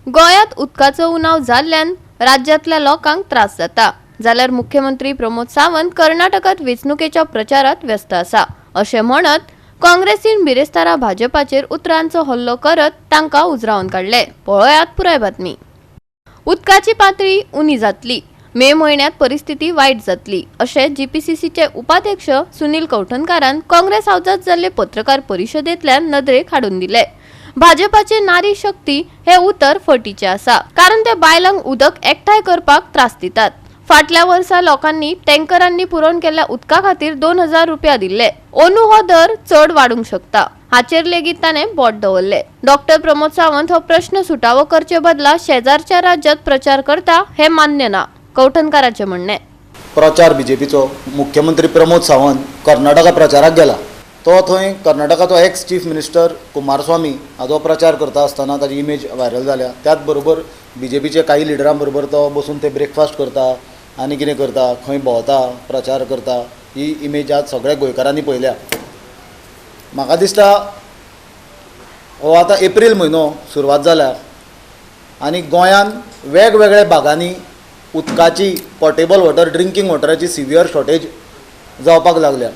गोयात उदकाचो उणाव जाल्ल्यान राज्यातल्या लोकांक त्रास जाता जाल्यार मुख्यमंत्री प्रमोद सावंत कर्नाटकात वेंचणुकेच्या प्रचारात व्यस्त आसा अशें म्हणत काँग्रेसीन बिरेस्तारा भाजपाचेर उतरांचो हल्लो करत तांकां उजरावन काडले। पळयात पुराय बातमी। उदकाची पातळी उणी जातली, मे म्हयन्यात परिस्थिती वायट जातली अशें जीपीसीसीचे उपाध्यक्ष सुनील कौठनकारान काँग्रेस हाऊसात जाल्ले पत्रकार परिशदेंतल्यान नदरेक हाडून दिले। भाजपाचे नारी शक्ती हे उतर फटीचे आसा, कारण ते बायलांक उदक एकठांय करपाक त्रास दितात। फाटल्या वर्सा लोकांनी टँकरांनी पुरवण केल्ल्या उदका खातीर 2000 रुपया दिल्ले। अंदू हो दर चड वाडूंक शकता, हाचेर लेगीत ताणें बोट दवरले। डॉक्टर प्रमोद सावंत हो प्रश्न सुटावो करचे बदला शेजारच्या राज्यात प्रचार करता हे मान्य ना, कौठनकाराचे म्हणणे। प्रचार बीजेपीचो मुख्यमंत्री प्रमोद सावंत कर्नाटका प्रचाराक गेला। तो थंय कर्नाटकाचो एक्स चीफ मिनिस्टर कुमारस्वामी हाचो प्रचार करता आसतना ताची इमेज व्हायरल जाल्या। त्याच बरोबर बीजेपीचे काही लिडरां बरोबर तो बसून ते ब्रेकफास्ट करता आनी कितें करता, खंय भोंवता, प्रचार करता, ही इमेज आज सगळ्या गोंयकारांनी पळयल्या। म्हाका दिसता हो आतां एप्रील म्हयनो सुरवात जाल्या आनी गोंयान वेगवेगळ्या भागांनी उदकाची पोर्टेबल वॉटर, ड्रिंकींग वॉटराची सिवियर शॉर्टेज जावपाक लागल्या।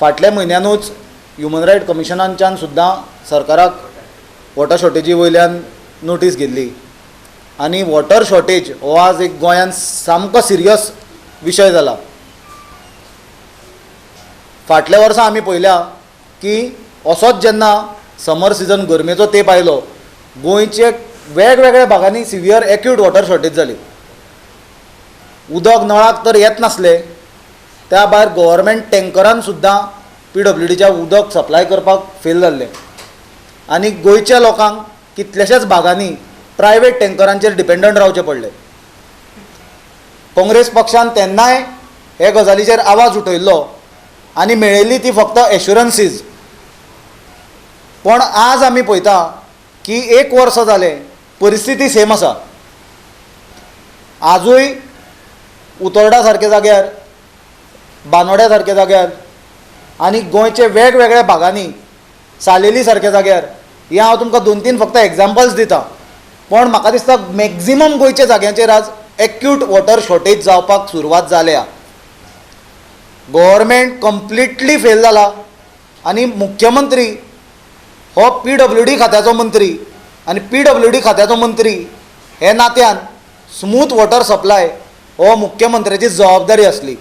फाटल्या म्हयन्यानूच ह्युमन रायट कमिशनाच्यान सुद्दां सरकाराक वॉटर शॉर्टेजी वयल्यान नोटीस गेल्ली आनी वॉटर शॉर्टेज हो आज एक गोंयान सामको सिरियस विशय जाला। फाटल्या वर्सा आमी पळयल्या की असोच जेन्ना समर सिजन गरमेचो तेंप आयलो, गोंयचे वेगवेगळ्या भागांनी सिवियर एक्यूट वॉटर शॉर्टेज जाली। उदक नळाक तर येत नासले, त्या भायर गव्हर्मेंट टँकरान सुद्दां PWDच्या उदक सप्लाय करपाक फेल जाल्ले आनी गोंयच्या लोकांक कितलेशेच भागांनी प्रायवेट टँकरांचेर डिपेंडंट रावचें पडलें। काँग्रेस पक्षान तेन्नाय हे गजालीचेर आवाज उठयल्लो आनी मेळयल्ली ती फक्त एश्युरन्सीज, पण आज आमी पळयता की 1 वर्स जालें परिस्थिती सेम आसा। आजूय उतोर्डा सारके जाग्यार, बानोड्या सारक्या जाग्यार आनी गोंयचे वेगवेगळ्या भागांनी सालेली सारक्या जाग्यार, हे हांव तुमकां 2-3 फक्त एग्जाम्पल्स दिता, पण म्हाका दिसता मॅक्झिमम गोंयच्या जाग्यांचेर आज एक्यूट वॉटर शॉर्टेज जावपाक सुरवात जाल्या। गव्हर्मेंट कंप्लिटली फेल जाला आनी मुख्यमंत्री हो PWD खात्याचो मंत्री आनी PWD खात्याचो मंत्री हे नात्यान स्मूथ वॉटर सप्लाय हो मुख्यमंत्र्याची जबाबदारी आसली,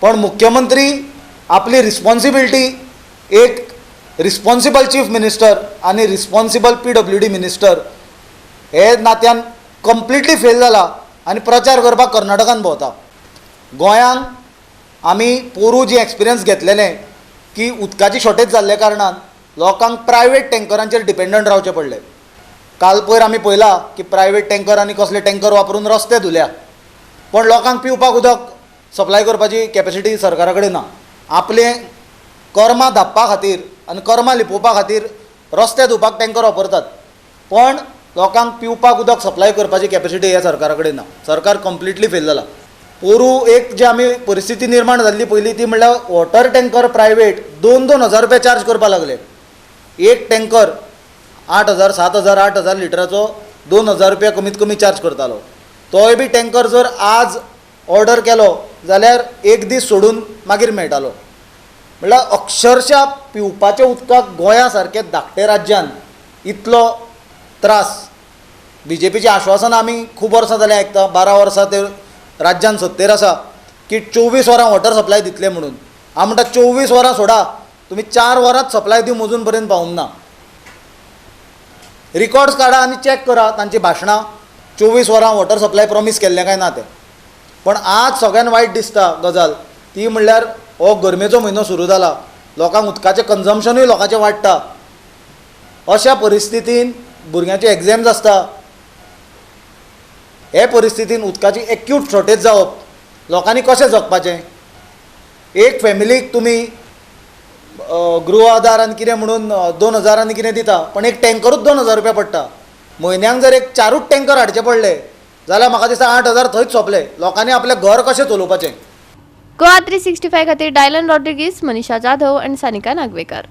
पण मुख्यमंत्री आपली रिस्पॉन्सिबिलिटी एक रिस्पॉन्सिबल चीफ मिनिस्टर आनी रिस्पॉन्सिबल PWD मिनिस्टर हे नात्यान कंप्लिटली फेल जाला आनी प्रचार करपाक कर्नाटकान भोंवता। गोंयान आमी पोरूं जी एक्सपिरियन्स घेतलेलें की उदकाची शॉर्टेज जाल्ल्या कारणान लोकांक प्रायवेट टँकरांचेर डिपेंडंट रावचें पडलें। काल पयर आमी पळयलां की प्रायवेट टँकर आनी कसले टँकर वापरून रस्ते धुल्या, पण लोकांक पिवपाक उदक सप्लाय करपाची कॅपेसिटी सरकारा कडेन ना। आपले कर्मां धांपपा खातीर आनी कर्मां लिपोवपा खातीर रस्ते धुवपाक टँकर वापरतात, पण लोकांक पिवपाक उदक सप्लाय करपाची कॅपेसिटी ह्या सरकारा कडेन ना। सरकार कंप्लिटली फेल जाला। पोरूं एक जी आमी परिस्थिती निर्माण जाल्ली पयली ती म्हणल्यार वॉटर टँकर प्रायवेट 2-2 हजार रुपया चार्ज करपाक लागले। एक टँकर 8000, 7000, 8000 लिटराचो 2000 रुपया कमीत कमी चार्ज करतालो। तोय बी टँकर जर आज ऑर्डर केलो जाल्यार एक दीस सोडून मागीर मेळटालो। म्हणल्यार अक्षरशः पिवपाच्या उदकाक गोंया सारके धाकटे राज्यान इतलो त्रास। बीजेपीचें आश्वासन आमी खूब वर्सां जालीं आयकता, 12 वर्सां ते राज्यान सत्तेर आसा की 24 वरां वॉटर सप्लाय दितले म्हणून। हांव म्हणटा 24 वरां सोडा, तुमी 4 वरांच सप्लाय दिवं अजून पर्यंत पावूंक ना। रिकॉर्ड्स काडा आनी चॅक करा तांची भाशणां, 24 वरां वॉटर सप्लाय प्रॉमीस केल्लें काय ना तें। पण आज सगळ्यान वायट दिसता गजाल ती म्हणल्यार हो गरमेचो म्हयनो सुरू जाला, लोकांक उदकाचें कन्जम्पशनूय लोकांचें वाडटा। अशा परिस्थितीन भुरग्यांचे एग्जाम्स आसता, हे परिस्थितीन उदकाची एक्यूट शॉर्टेज जावप, लोकांनी कशें जगपाचें? एक फॅमिलीक तुमी गृह आधार आनी कितें म्हणून 2000 आनी कितें दिता, पण एक टँकरूच 2000 रुपया पडटा। म्हयन्याक जर एक 4 टँकर हाडचे पडले जाल्यार म्हाका दिसता 8000 थंयच सोंपले। लोकांनी आपलें घर कशें चलोवपाचें? गोवा 365 खातीर डायलन रॉड्रिगीस, मनीषा जाधव आनी सानिका नागवेकर।